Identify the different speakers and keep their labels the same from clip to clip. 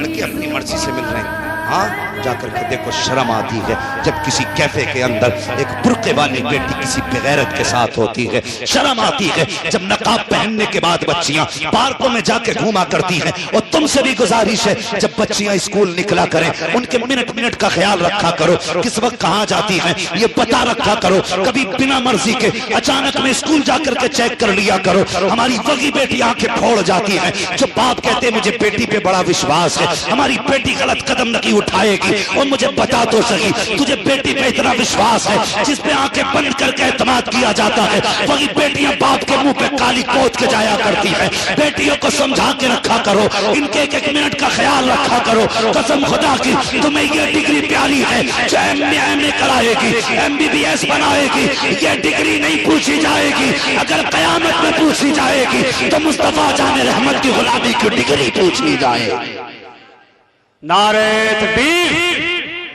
Speaker 1: लड़के अपनी मर्जी से मिल रहे हैं। हाँ, जाकर के देखो, शर्म आती है जब किसी कैफे के अंदर एक बुर्के वाली बेटी किसी बेगैरत के साथ होती है। शर्म आती है जब नकाब पहनने के बाद बच्चियां पार्कों में जाके घूमा करती हैं। और तुमसे भी गुजारिश है, जब बच्चियां स्कूल निकला करें, उनके मिनट मिनट का ख्याल रखा करो, किस वक्त कहां जाती हैं ये पता रखा करो। कभी बिना मर्जी के अचानक में स्कूल जाकर के चेक कर लिया करो। हमारी वही बेटी आंखें फोड़ जाती है। जो बाप कहते हैं मुझे बेटी पे बड़ा विश्वास है, हमारी बेटी गलत कदम नहीं उठाएगी। और मुझे बता तो सही, तुझे बेटी पे इतना विश्वास है जिस पे आंखें बंद करके एतमाद किया जाता है, वही बेटियां बाप के मुंह पे काली पोत के जाया करती है। बेटियों को समझा के रखा करो, इनके एक एक मिनट का ख्याल रखा करो। कसम खुदा की, तुम्हें ये डिग्री प्यारी है जो MA कराएगी, MBBS बनाएगी, ये डिग्री नहीं पूछी जाएगी। अगर कयामत में पूछी जाएगी तो मुस्तफा जाने रहमत की गुलामी की डिग्री पूछी जाएगी।
Speaker 2: नारे तकबीर,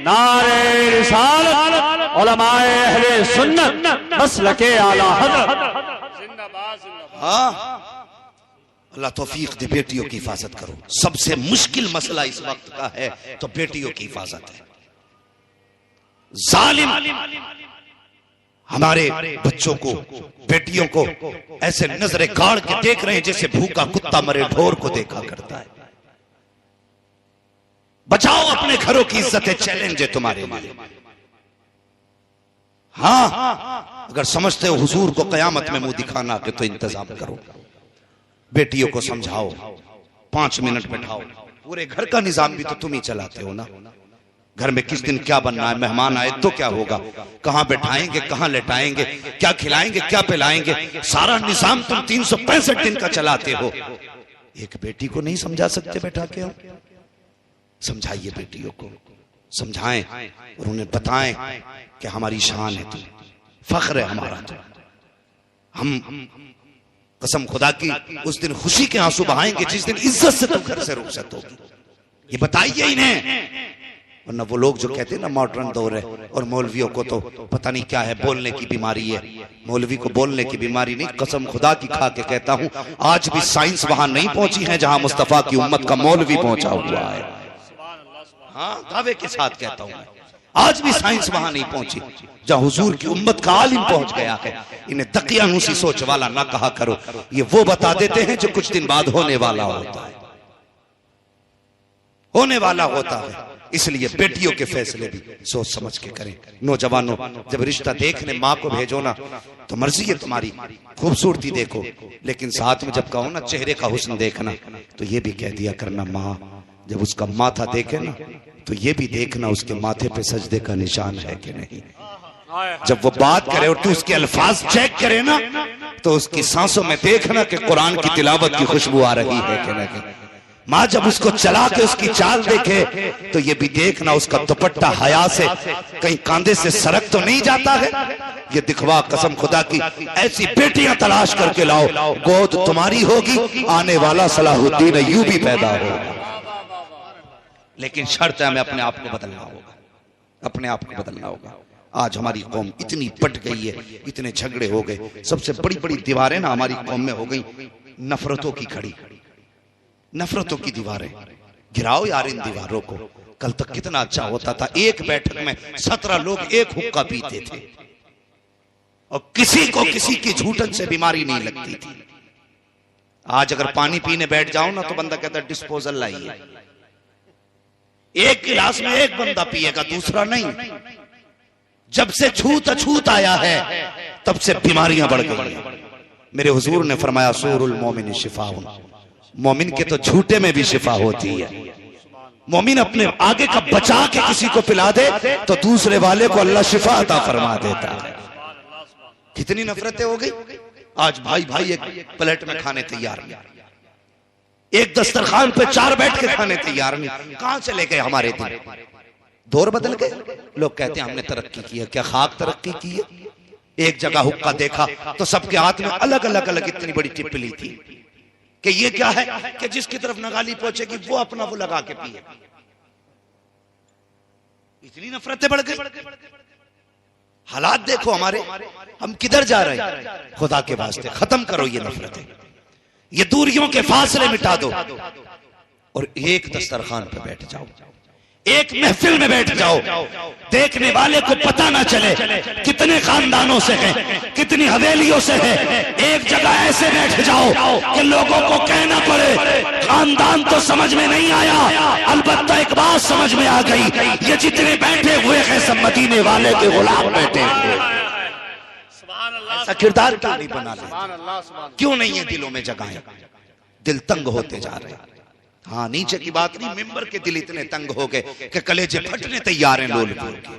Speaker 2: नारे रिसालत, उलमाए अहले सुन्नत, मसलके आला हज़रत जिंदाबाद।
Speaker 1: हाँ, अल्लाह तौफीक दे, बेटियों की हिफाजत करो। सबसे मुश्किल मसला इस वक्त का है तो बेटियों की हिफाजत है। जालिम हमारे बच्चों को, बेटियों को ऐसे नजरे गाड़ के देख रहे हैं जैसे भूखा कुत्ता मरे ढोर को देखा करता है। बचाओ अपने घरों की इज्जत, चैलेंज है तुम्हारे लिए। हाँ, अगर समझते हो हुजूर को कयामत में मुंह दिखाना के तो इंतजाम करो। बेटियों को समझाओ, 5 मिनट बैठाओ। पूरे घर का निजाम भी तो तुम ही चलाते हो ना। घर में किस दिन क्या बनना है, मेहमान आए तो क्या होगा, कहां बैठाएंगे, कहां लेटाएंगे, क्या खिलाएंगे, क्या पिलाएंगे, सारा निजाम तुम 365 दिन का चलाते हो। एक बेटी को नहीं समझा सकते बैठा के? समझाइए बेटियों को, समझाएं और उन्हें बताएं कि हमारी शान है, तुम फख्र है हमारा। तो हम कसम खुदा की उस दिन खुशी के आंसू बहाएंगे जिस दिन इज्जत से तुम घर से रुखसत होगी। ये बताइए इन्हें। वरना वो लोग जो कहते हैं ना मॉडर्न दौर है और मौलवियों को तो पता नहीं क्या है, बोलने की बीमारी है। मौलवी को बोलने की बीमारी नहीं, कसम खुदा की खा के कहता हूं, आज भी साइंस वहां नहीं पहुंची है जहां मुस्तफा की उम्मत का मौलवी पहुंचा हुआ है। हाँ, दावे के साथ कहता हूं मैं, आज भी साइंस वहां नहीं पहुंची जहां हुजूर की उम्मत का आलिम पहुंच गया है। इन्हें दकियानूसी सोच वाला ना कहा करो, ये वो बता देते हैं जो कुछ दिन बाद होने वाला होता है, होने वाला होता है। इसलिए बेटियों के फैसले भी सोच समझ के करें। नौजवानों, जब रिश्ता देखने माँ को भेजो ना तो मर्जी है तुम्हारी, खूबसूरती देखो, लेकिन साथ में जब कहो ना चेहरे का हुस्न देखना तो ये भी कह दिया करना, माँ जब उसका माथा देखे ना तो ये भी देखना उसके माथे पे सजदे का निशान है कि नहीं। जब वो बात करे और तू उसके अल्फाज चेक करे ना तो उसकी सांसों में देखना कि कुरान की तिलावत की खुशबू आ रही है कि नहीं। माँ जब उसको चला के उसकी चाल देखे तो ये भी देखना उसका दुपट्टा हया से कहीं कांधे से सरक तो नहीं जाता है। ये दिखवा, कसम खुदा की ऐसी बेटियां तलाश करके लाओ, गोद तुम्हारी होगी, आने वाला सलाहुद्दीन अय्यूबी पैदा होगा। लेकिन शर्त है हमें अपने आप को बदलना होगा, अपने आप को बदलना होगा। आज हमारी कौम इतनी पट गई है, इतने झगड़े हो गए, सबसे बड़ी बड़ी दीवारें ना हमारी कौम में हो गई नफरतों की खड़ी, नफरतों की दीवारें। गिराओ यार इन दीवारों को। कल तक कितना अच्छा होता था, एक बैठक में 17 लोग एक हुक्का पीते थे और किसी को किसी की झूठन से बीमारी नहीं लगती थी। आज अगर पानी पीने बैठ जाओ ना तो बंदा कहता है डिस्पोजल लाइए। एक गिलास में एक बंदा पिएगा, दूसरा नहीं। जब से छूत अछूत आया है तब से बीमारियां बढ़ गई। मेरे हुजूर ने फरमाया सूरुल मोमिन शिफाउन, मोमिन के तो झूठे में भी शिफा होती है। मोमिन अपने आगे का बचा के किसी को पिला दे तो दूसरे वाले को अल्लाह शिफा अता फरमा देता है। कितनी नफरतें हो गई। आज भाई भाई एक प्लेट में खाने तैयार नहीं, एक दस्तरखान पे 4 बैठ के खाने तैयार नहीं। कहां चले गए हमारे दिन? दौर बदल गए। लोग कहते हैं हमने तरक्की की है, क्या खाक तरक्की की है? एक जगह हुक्का देखा तो सबके हाथ में अलग अलग अलग इतनी बड़ी टिप्पली थी कि ये क्या है कि जिसकी तरफ नगाली पहुंचेगी वो अपना वो लगा के पिए। इतनी नफरतें बढ़ गई। हालात देखो हमारे, हम किधर जा रहे हैं। खुदा के वास्ते खत्म करो ये नफरतें, ये दूरियों के फासले मिटा दो। और एक दस्तरखान पे बैठ जाओ, एक महफिल में बैठ जाओ, देखने वाले को पता ना चले कितने खानदानों से है, कितनी हवेलियों से है। एक जगह ऐसे बैठ जाओ कि लोगों को कहना पड़े खानदान तो समझ में नहीं आया, अलबत्ता एक बात समझ में आ गई, ये जितने बैठे हुए हैं सब मदीने वाले के गुलाम बैठे हुए। ऐसा किरदार क्यों नहीं बना रहे? क्यों नहीं है दिलों में जगहें? दिल तंग होते जा रहे हैं। हाँ, नीचे की बात नहीं, मिंबर के दिल इतने तंग हो गए कि कलेजे फटने तैयार हैं लोल बोल के।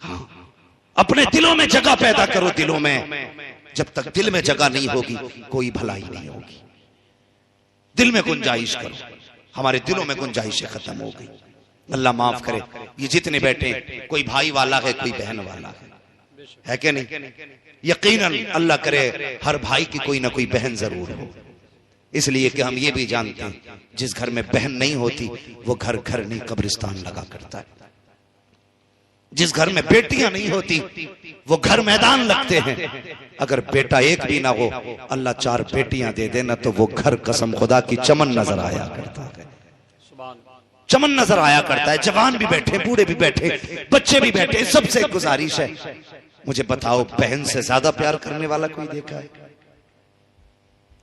Speaker 1: हाँ, अपने दिलों में जगह पैदा करो। दिलों में जब तक दिल में जगह नहीं होगी कोई भलाई नहीं होगी। दिल में गुंजाइश करो। हमारे दिलों में गुंजाइशें खत्म हो गई। अल्लाह माफ करे, ये जितने बैठे कोई भाई वाला है, कोई बहन वाला है कि नहीं? यकीनन अल्लाह करे हर भाई की कोई ना कोई बहन जरूर हो। इसलिए कि हम ये भी जानते हैं जिस घर में बहन नहीं होती वो घर घर नहीं कब्रिस्तान लगा करता है। जिस घर में बेटियां नहीं होती वो घर मैदान लगते हैं। अगर बेटा एक भी ना हो, अल्लाह 4 बेटियां दे देना तो वो घर कसम खुदा की चमन नजर आया करता है, चमन नजर आया करता है। जवान भी बैठे, बूढ़े भी बैठे, बच्चे भी बैठे। सबसे गुजारिश है, मुझे बताओ बहन से ज्यादा प्यार करने वाला कोई देखा है?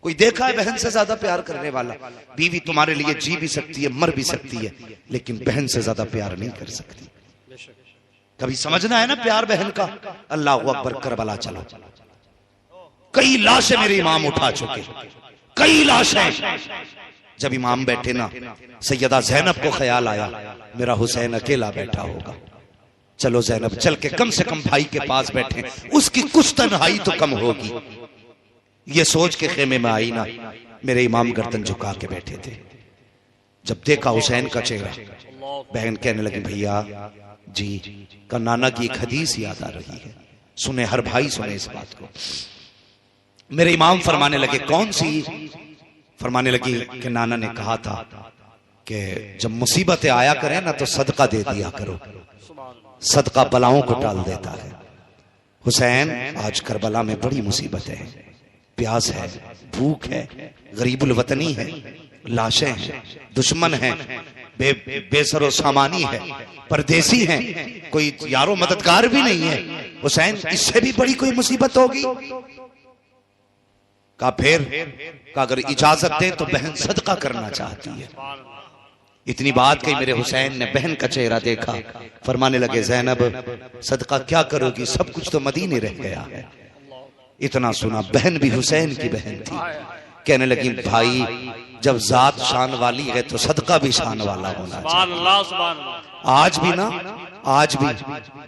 Speaker 1: कोई देखा है बहन से ज्यादा प्यार करने वाला? बीवी तुम्हारे लिए जी भी सकती है, मर भी सकती है, लेकिन बहन से ज्यादा प्यार नहीं कर सकती। कभी समझना है ना प्यार बहन का। अल्लाह अकबर, करबला चलो, कई लाशें मेरे इमाम उठा चुके, कई लाशें। जब इमाम बैठे ना, सैयदा ज़ैनब को ख्याल आया मेरा हुसैन अकेला बैठा होगा, चलो ज़ैनब चल के कम से कम भाई के पास बैठे, उसकी कुछ तन्हाई तो कम होगी। ये सोच के खेमे में आई ना, मेरे इमाम गर्दन झुका के बैठे थे। जब देखा हुसैन का चेहरा, बहन कहने लगी भैया जी का नाना की एक हदीस याद आ रही है, सुने हर भाई सुने इस बात को। मेरे इमाम फरमाने लगे कौन सी? फरमाने लगी कि नाना ने कहा था कि जब मुसीबतें आया करें ना तो सदका दे दिया करो, सदका बलाओं को टाल देता है। हुसैन आज करबला में बड़ी मुसीबतें हैं, प्यास है, भूख है, गरीबुल वतनी है, लाशें हैं, दुश्मन हैं, बेसरो सामानी है, परदेसी हैं, कोई यारो मददगार भी नहीं है। हुसैन इससे भी बड़ी कोई मुसीबत होगी? का फिर का अगर इजाजत दे तो बहन सदका करना चाहती है। इतनी बात कही, मेरे हुसैन ने बहन का चेहरा देखा, फरमाने लगे ज़ैनब सदका क्या करोगी, सब कुछ तो मदीने रह गया है। इतना सुना, बहन भी हुसैन की बहन थी, कहने लगी भाई जब जात शान वाली है तो सदका भी शान वाला होना चाहिए। आज भी ना, आज भी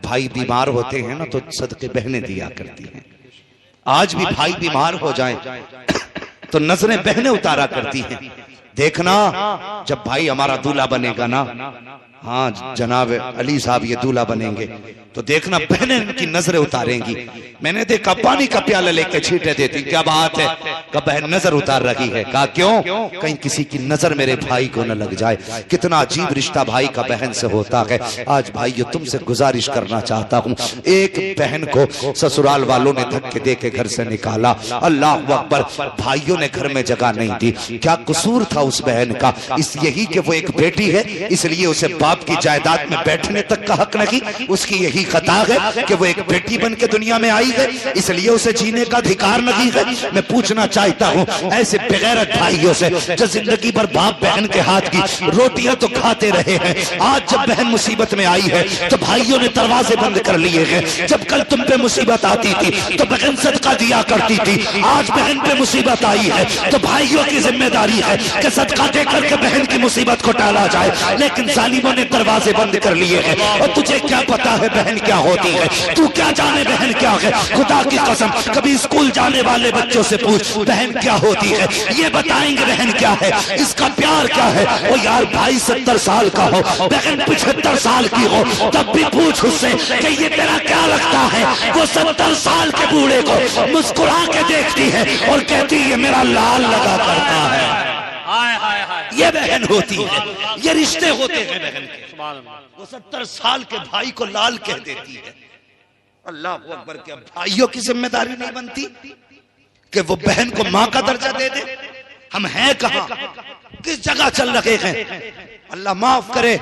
Speaker 1: भाई बीमार होते हैं ना तो सदके बहनें दिया करती हैं। आज भी भाई बीमार हो जाएं तो नजरें बहनें उतारा करती हैं। देखना जब भाई हमारा दूल्हा बनेगा ना, हाँ जनाब अली साहब ये दूल्हा बनेंगे तो देखना बहनें इनकी नजरें उतारेंगी। मैंने देखा पानी का प्याला लेके छींटे देती, क्या बात है, कहा बहन नजर उतार रही है। कहा क्यों? कहीं किसी की नजर मेरे भाई को न लग जाए। कितना अजीब रिश्ता भाई का बहन से होता है। आज भाइयों तुमसे गुजारिश करना चाहता हूँ, एक बहन को ससुराल वालों ने धक्के दे के घर से निकाला, अल्लाह अकबर, भाइयों ने घर में जगह नहीं दी। क्या कसूर था उस बहन का? इस यही कि वो एक बेटी है इसलिए उसे बाप की जायदाद में बैठने तक का हक नहीं। उसकी यही खता है कि वो एक बेटी बन के दुनिया में आई है इसलिए उसे जीने का अधिकार नहीं है। मैं पूछना चाहता हूँ ऐसे बेगैरत भाइयों से जो जिंदगी भर बाप बहन के हाथ की रोटियां तो खाते रहे हैं, आज जब बहन मुसीबत में आई है तो भाइयों ने दरवाजे बंद कर लिए हैं। जब कल तुम पे मुसीबत आती थी तो बहन सदका दिया करती थी, आज बहन पे मुसीबत आई है तो भाइयों की जिम्मेदारी है कि सदका दे करके बहन की मुसीबत को टाला जाए। लेकिन जालिमों ने दरवाजे बंद कर लिए हैं। और तुझे क्या पता है बहन क्या होती है? तू क्या जाने बहन क्या है? खुदा की कसम कभी स्कूल जाने वाले बच्चों से पूछ बहन क्या होती है, ये बताएंगे बहन क्या है, इसका प्यार क्या है। ओ यार भाई 70 साल का हो, बहन 75 साल की हो, तब भी पूछ उससे कि ये तेरा क्या लगता है। वो 70 साल के बूढ़े को मुस्कुरा के देखती है और कहती है मेरा लाल लगा करता है। ये बहन होती है, ये रिश्ते होते हैं बहन के। वो 70 साल के भाई को लाल कह देती है। अल्लाह अकबर, क्या भाइयों की जिम्मेदारी नहीं बनती कि वो बहन को मां का दर्जा दे दे? हम हैं कहां? किस जगह चल रहे हैं। अल्लाह माफ करे,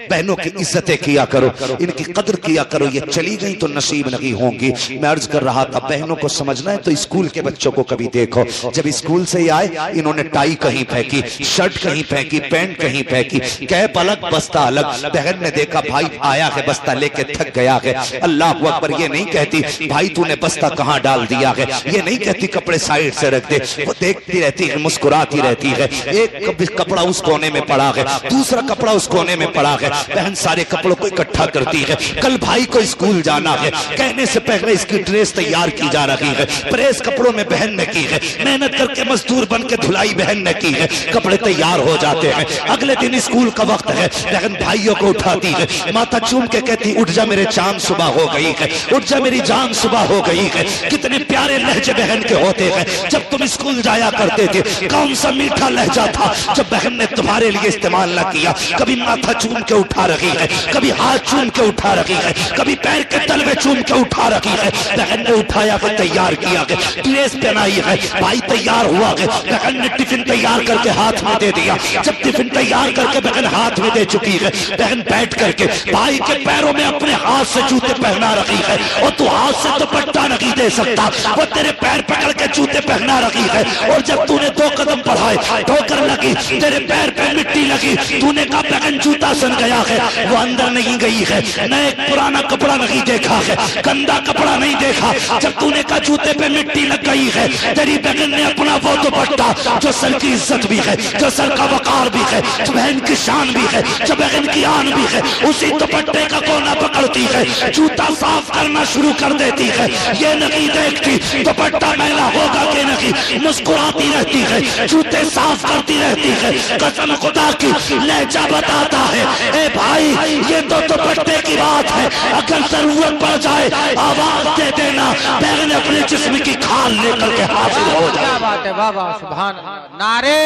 Speaker 1: बहनों की इज्जतें किया करो, इनकी कदर किया करो। ये चली गई तो नसीब नहीं होंगी। मैं अर्ज कर रहा था, बहनों को समझना है तो स्कूल के बच्चों को कभी देखो, जब स्कूल से ही आए इन्होंने टाई कहीं फेंकी, शर्ट कहीं फेंकी, पैंट कहीं फेंकी, कैप अलग बस्ता अलग। बहन ने देखा भाई आया है बस्ता लेके थक गया है, अल्लाह अकबर ये नहीं कहती भाई तूने बस्ता कहाँ डाल दिया है, ये नहीं कहती कपड़े साइड से रख दे। वो देखती रहती है, मुस्कुराती रहती है। एक कपड़ा उस कोने में पड़ा है, दूसरा कपड़ा उस कोने में पड़ा है। बहन सारे कपड़ों को इकट्ठा करती है। कल भाई को स्कूल जाना है, कहने से पहले इसकी ड्रेस तैयार की जा रही है। प्रेस कपड़ों में बहन ने की है, मेहनत करके मजदूर बन के धुलाई बहन ने की है। कपड़े तैयार हो जाते हैं, अगले दिन स्कूल का वक्त है, बहन भाइयों को उठाती है, माथा चूम के कहती उठ जा मेरे चांद सुबह हो गई है, उठ जा मेरी जान सुबह हो गई है। कितने प्यारे लहजे बहन के होते हैं। जब तुम स्कूल जाया करते थे कौन सा मीठा लहजा था जब बहन ने तुम्हारे लिए इस्तेमाल न किया। कभी माथा चूम के उठा रही है, कभी हाथ चूम के उठा रही है, कभी पैर के तलवे चूम के उठा रही है। बहन ने उठाया है, तैयार किया है, ड्रेस पहनाई है, भाई तैयार हुआ है। बहन ने टिफिन तैयार करके हाथ में दे दिया। जब टिफिन तैयार करके बहन हाथ में दे चुकी है, बहन बैठ करके भाई के पैरों में अपने हाथ से जूते पहना रही है। और तू हाथ से दुपट्टा नहीं दे सकता, वो तेरे पैर पकड़ के जूते पहना रही है। और जब तूने 2 कदम बढ़ाए ठोकर लगी, तेरे पैर पे मिट्टी लगी, तूने कहा बहन जूता सन गया है। वो अंदर नहीं गई है, न एक पुराना कपड़ा नहीं देखा है, गंदा कपड़ा नहीं देखा। जब तूने कहा जूते पे मिट्टी लग गई है, तेरी बहन ने अपना वो दुपट्टा जो सर की इज्जत भी है, जो सर का वकार भी है, जो बहन की शान भी है, जो बहन की आन भी है, उसी दुपट्टे का कोना पकड़ती है, जूता साफ करना शुरू कर देती है। ये नहीं देखती दुपट्टा मैला होगा कि नहीं, मुस्कुराती रहती है, जूते साफ करती रहती है। कसम खुदा की लहजा बताता है, ए भाई ये तो दुपट्टे की बात है, अगर जरूरत पड़ जाए आवाज दे देना, बहन अपने जिस्म की खाल लेकर के हाजिर हो जाए।
Speaker 3: क्या बात है बाबा, सुभान अल्लाह। नारे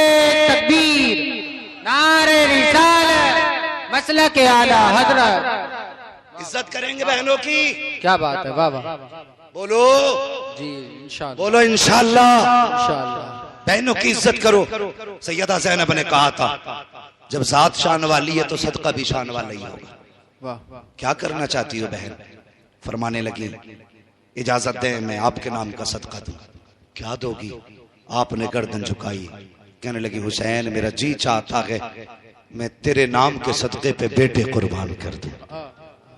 Speaker 3: तकबीर, नारे रिसालत, मसलक के आला हजरत।
Speaker 1: इज्जत करेंगे बहनों की।
Speaker 3: क्या बात है बाबा,
Speaker 1: बोलो
Speaker 3: जी इंशाअल्लाह,
Speaker 1: बोलो इंशाअल्लाह।
Speaker 3: इंशाअल्लाह।
Speaker 1: बहनों की इज्जत करो। सैयदा ज़ैनब ने कहा था जब जात शान वाली है तो सदका भी शान वाला ही होगा।
Speaker 3: वाह,
Speaker 1: क्या करना चाहती हो बहन? फरमाने लगी इजाजत दें मैं आपके नाम का सदका दूं। क्या दोगी? आपने गर्दन झुकाई, कहने लगी हुसैन मेरा जी चाहता है मैं तेरे नाम के सदके पे बेटे कुर्बान कर दूं।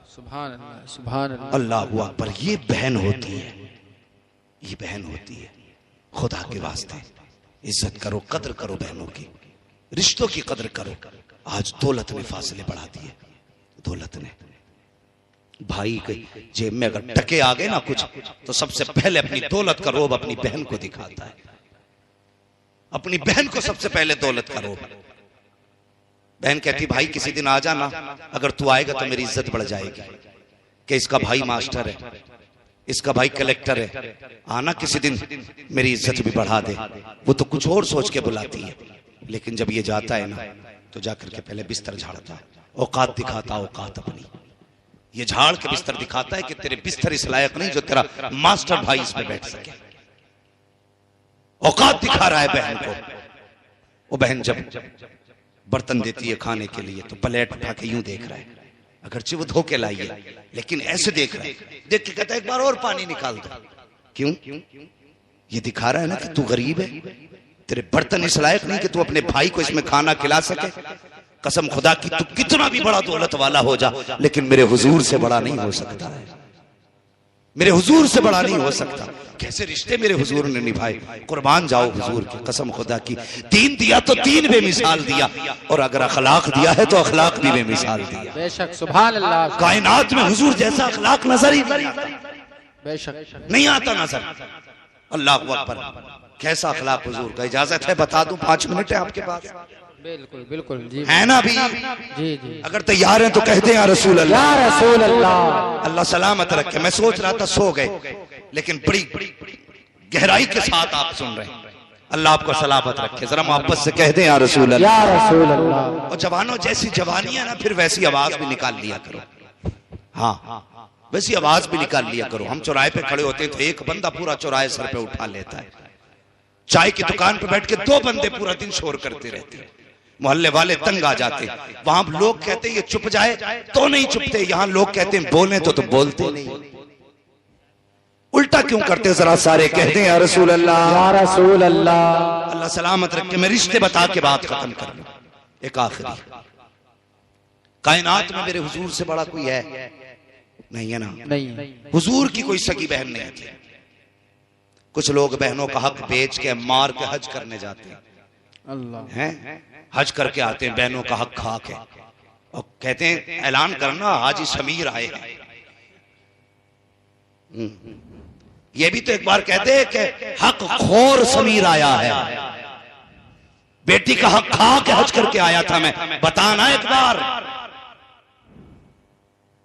Speaker 3: सुभान अल्लाह, सुभान अल्लाह।
Speaker 1: अल्लाह अकबर। ये बहन होती है, ये बहन होती है। खुदा के वास्ते इज्जत करो, कदर करो बहनों की, रिश्तों की कदर करो। आज दौलत ने फासले बढ़ा दिए, दौलत ने। भाई के जेब में अगर टके आ गए ना कुछ, तो सबसे पहले अपनी दौलत का रोब अपनी बहन को दिखाता है। अपनी बहन को सबसे पहले दौलत का रोब। बहन कहती भाई किसी दिन आ जाना, अगर तू आएगा तो मेरी इज्जत बढ़ जाएगी कि इसका भाई मास्टर है, इसका भाई कलेक्टर है, आना किसी दिन मेरी इज्जत भी बढ़ा दे। वो तो कुछ और सोच के बुलाती है, लेकिन जब ये जाता है ना तो जाकर के पहले बिस्तर झाड़ता है, औकात दिखाता, औकात अपनी। ये झाड़ के बिस्तर दिखाता है कि तेरे बिस्तर इस लायक नहीं जो तेरा मास्टर भाई इस पे बैठ सके। औकात दिखा रहा है बहन को। वो बहन जब बर्तन देती है खाने के लिए तो प्लेट उठा के यूं देख रहा है, अगरचे वो धो के लाई है लेकिन ऐसे देख रहा है, देख के कहता है एक बार और पानी निकाल दो। क्यों? ये दिखा रहा है ना कि तू गरीब है, तेरे बर्तन इस लायक नहीं कि तू अपने भाई को इसमें खाना खिला सके। कसम खुदा की तू कितना भी बड़ा दौलत वाला हो जा, लेकिन मेरे हुजूर से बड़ा नहीं हो सकता है, मेरे हुजूर से बड़ा नहीं हो सकता। कैसे रिश्ते मेरे हुजूर ने निभाए, कुर्बान जाओ हुजूर की। कसम खुदा की दीन दिया तो दीन बेमिसाल दिया, और अगर अखलाक दिया है तो अखलाक भी बेमिसाल दिया।
Speaker 3: बेशक, सुभान अल्लाह।
Speaker 1: कायनात में हुजूर जैसा अखलाक नजर ही
Speaker 3: बेशक
Speaker 1: नहीं आता नजर। अल्लाह अकबर। कैसा अखलाक हुजूर का। इजाजत है बता दूं, 5 मिनट है आपके पास?
Speaker 3: बिल्कुल बिल्कुल जी,
Speaker 1: है ना भी?
Speaker 3: जी जी।
Speaker 1: अगर तैयार हैं तो कहते हैं या रसूल अल्लाह।
Speaker 3: या रसूल अल्लाह।
Speaker 1: अल्लाह सलामत रखे। मैं सोच रहा था सो गए, लेकिन बड़ी गहराई के साथ आप सुन रहे हैं। अल्लाह आपको सलामत रखे। जरा मोहब्बत से कह दें या रसूल अल्लाह।
Speaker 3: या रसूल अल्लाह।
Speaker 1: और जवानों जैसी जवानी है ना, फिर वैसी आवाज भी निकाल लिया करो। हाँ, वैसी आवाज भी निकाल लिया करो। हम चौराहे पे खड़े होते हैं तो एक बंदा पूरा चौराहे सर पे उठा लेता है, चाय की दुकान पे बैठ के 2 बंदे पूरा दिन शोर करते रहते हैं। मोहल्ले वाले तंग आ जाते। वहां लोग कहते ये चुप जाए तो नहीं चुपते, यहां लोग कहते हैं बोले तो बोलते नहीं। उल्टा क्यों करते? जरा सारे कहते हैं या रसूल अल्लाह,
Speaker 3: या रसूल अल्लाह।
Speaker 1: अल्लाह सलामत रखे। मैं रिश्ते बता के बात खत्म कर लूं। एक आखिरी, कायनात में मेरे हुजूर से बड़ा कोई है नहीं है ना?
Speaker 3: नहीं,
Speaker 1: हुजूर की कोई सगी बहन नहीं थी। कुछ लोग बहनों का हक बेच के मार के हज करने जाते हैं,
Speaker 3: अल्लाह
Speaker 1: हैं हज करके आते हैं बहनों का हक खा के, और कहते हैं ऐलान करना हाजी समीर आए हैं। ये भी तो एक बार कहते हैं कि हक खोर समीर आया है। बेटी का हक खा के हज करके आया था मैं, बताना एक बार।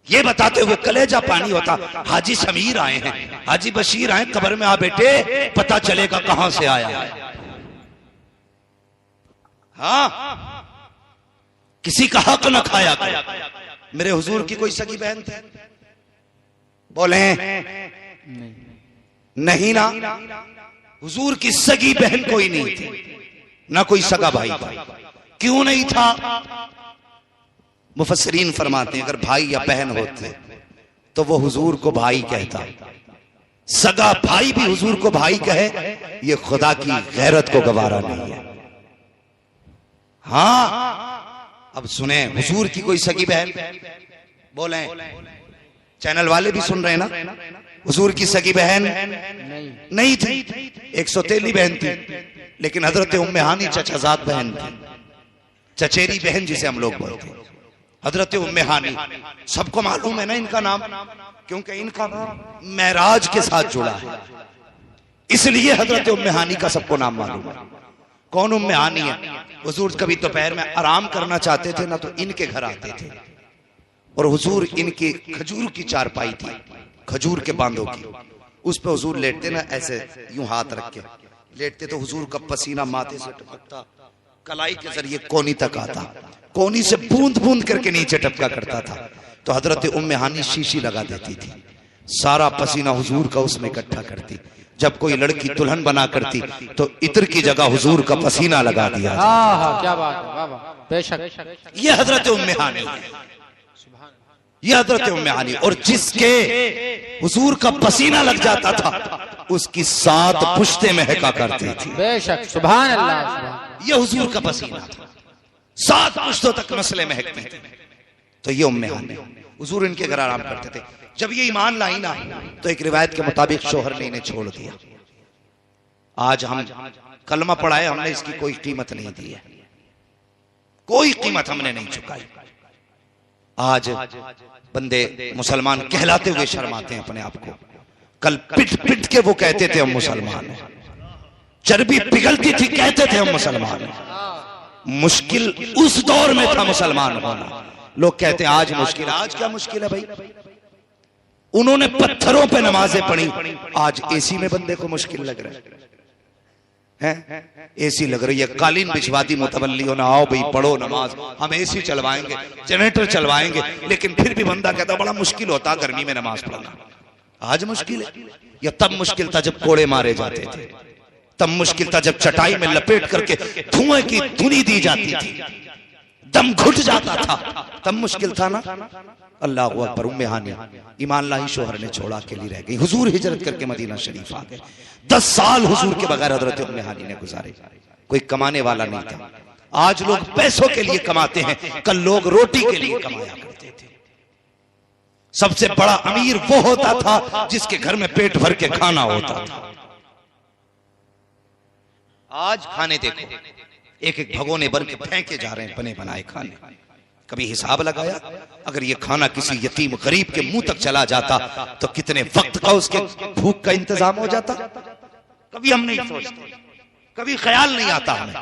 Speaker 1: ये बताते हुए कलेजा पानी होता, हाजी समीर आए हैं, हाजी बशीर आए, कब्र में आ बेटे, पता चलेगा कहां से आया है। हाँ, किसी का हक न खाया गया। मेरे हुजूर की कोई सगी बहन थी? बोले नहीं ना, हुजूर की सगी बहन कोई नहीं थी, ना कोई सगा भाई था। क्यों नहीं था? मुफस्सिरीन फरमाते हैं अगर भाई या बहन होते तो वो हुजूर को भाई कहता। सगा भाई भी हुजूर को भाई कहे, ये खुदा की गैरत को गवारा नहीं है। हाँ, अब सुने, हुजूर की कोई सगी बहन? बोले, चैनल वाले भी सुन रहे हैं ना? हुजूर की सगी बहन नहीं थी। एक सौतेली बहन थी, लेकिन हजरत उम्मे हानी चचाजाद बहन थी, चचेरी बहन जिसे हम लोग बोलते हैं। हजरत उम्मे हानी, सबको मालूम है ना इनका नाम, क्योंकि इनका नाम मेराज के साथ जुड़ा है, इसलिए हजरत उम्मे हानी का सबको नाम मालूम है। कौन उम्मे हानी है? हुजूर कभी दोपहर में आराम करना चाहते थे ना, तो इनके घर आते थे, और हुजूर इनकी खजूर की चारपाई थी, खजूर के बांधों की, उस पे हुजूर लेटते ना, ऐसे यूं हाथ रख के लेटते, तो हुजूर का पसीना माथे से टपकता, कलाई के जरिए कोनी तक आता, कोनी से बूंद बूंद करके नीचे टपका करता था। तो हजरत उम्मे हानी शीशी लगा देती थी, सारा पसीना हुजूर का उसमें इकट्ठा करती। जब कोई लड़की दुल्हन बना करती तो इत्र की जगह हुजूर का पसीना लगा दिया।
Speaker 3: क्या बात है, वाह वाह, बेशक।
Speaker 1: ये हजरत उम्मे हानी, ये हजरत उम्मे हानी, और जिसके हुजूर का पसीना लग जाता था उसकी 7 पुश्तें महका करती थी।
Speaker 3: बेशक, सुभान अल्लाह।
Speaker 1: ये हुजूर का पसीना था, 7 पुश्तों तक मसले महकते थे। तो ये उम्मे हानी, हुजूर इनके घर आराम करते थे। जब ये ईमान लाई ना, तो एक रिवायत के मुताबिक शोहर ने इन्हें छोड़ दिया। आज हम कलमा पढ़ा है, हमने इसकी कोई कीमत नहीं दी है, कोई कीमत हमने नहीं चुकाई। आज बंदे मुसलमान कहलाते हुए शर्माते हैं अपने आप को। कल पिट पिट के वो कहते थे हम मुसलमान हैं, चर्बी पिघलती थी कहते थे हम मुसलमान हैं। मुश्किल उस दौर में था मुसलमान होना। लोग कहते हैं आज मुश्किल, आज क्या मुश्किल है भाई? उन्होंने पत्थरों पे नमाजें पढ़ी, आज एसी में बंदे को मुश्किल लग रहा है। एसी लग रही है, कालीन बिछवा दी मुतवल्लियों ने, आओ भाई पढ़ो नमाज, हम एसी चलवाएंगे, जनरेटर चलवाएंगे, लेकिन फिर भी बंदा कहता बड़ा मुश्किल होता गर्मी में नमाज पढ़ना। आज मुश्किल है? या तब मुश्किल था जब कोड़े मारे जाते थे, तब मुश्किल था जब चटाई में लपेट करके धुएं की धुनी दी जाती थी, दम घुट जाता था, तब मुश्किल था ना। अल्लाह अकबर। उम्मे हानी ईमान लाही, शोहर ने छोड़ा, अकेली रह गई। हुजूर हिजरत करके मदीना शरीफ आ गए। 10 साल हुजूर के बगैर हजरत उम्मे हानी ने गुजारे। कोई कमाने वाला नहीं था। आज लोग पैसों के लिए कमाते हैं, कल लोग रोटी के लिए कमाया करते थे। सबसे बड़ा अमीर वो होता था जिसके घर में पेट भर के खाना होता था। आज खाने देखो, एक एक भगोने भर के फेंके जा रहे हैं बने बनाए खाने। कभी हिसाब लगाया अगर ये खाना किसी यतीम गरीब के मुंह तक चला जाता तो कितने वक्त का उसके भूख का इंतजाम हो जाता? कभी हम नहीं सोचते, कभी ख्याल नहीं आता हमें।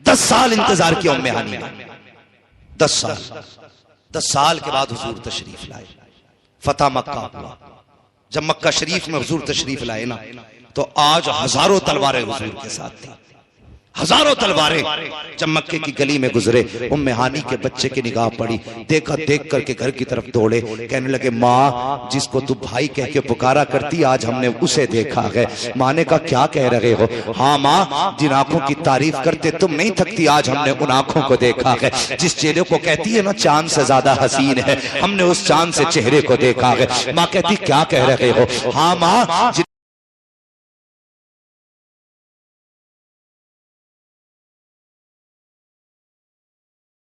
Speaker 1: 10 साल इंतजार किया उम्मे हानी ने, 10 साल। 10 साल के बाद हुजूर तशरीफ लाए, फतह मक्का हुआ। जब मक्का शरीफ में हुजूर तशरीफ लाए ना, तो आज हजारों तलवारें हुजूर के साथ थी, हजारों तलवारें। जब मक्के की गली में गुजरे, उम्मे हानी के बच्चे की निगाह पड़ी, देखा, देख करके घर की तरफ दौड़े, कहने लगे माँ, जिसको तू भाई कह के पुकारा करती आज हमने उसे देखा है। माँ ने कहा क्या कह रहे हो? हाँ माँ, जिन आंखों की तारीफ करते तुम नहीं थकती आज हमने उन आंखों को देखा है। जिस चेहरे को कहती है ना चांद से ज्यादा हसीन है, हमने उस चांद से चेहरे को देखा है। माँ कहती क्या कह रहे हो? हाँ माँ,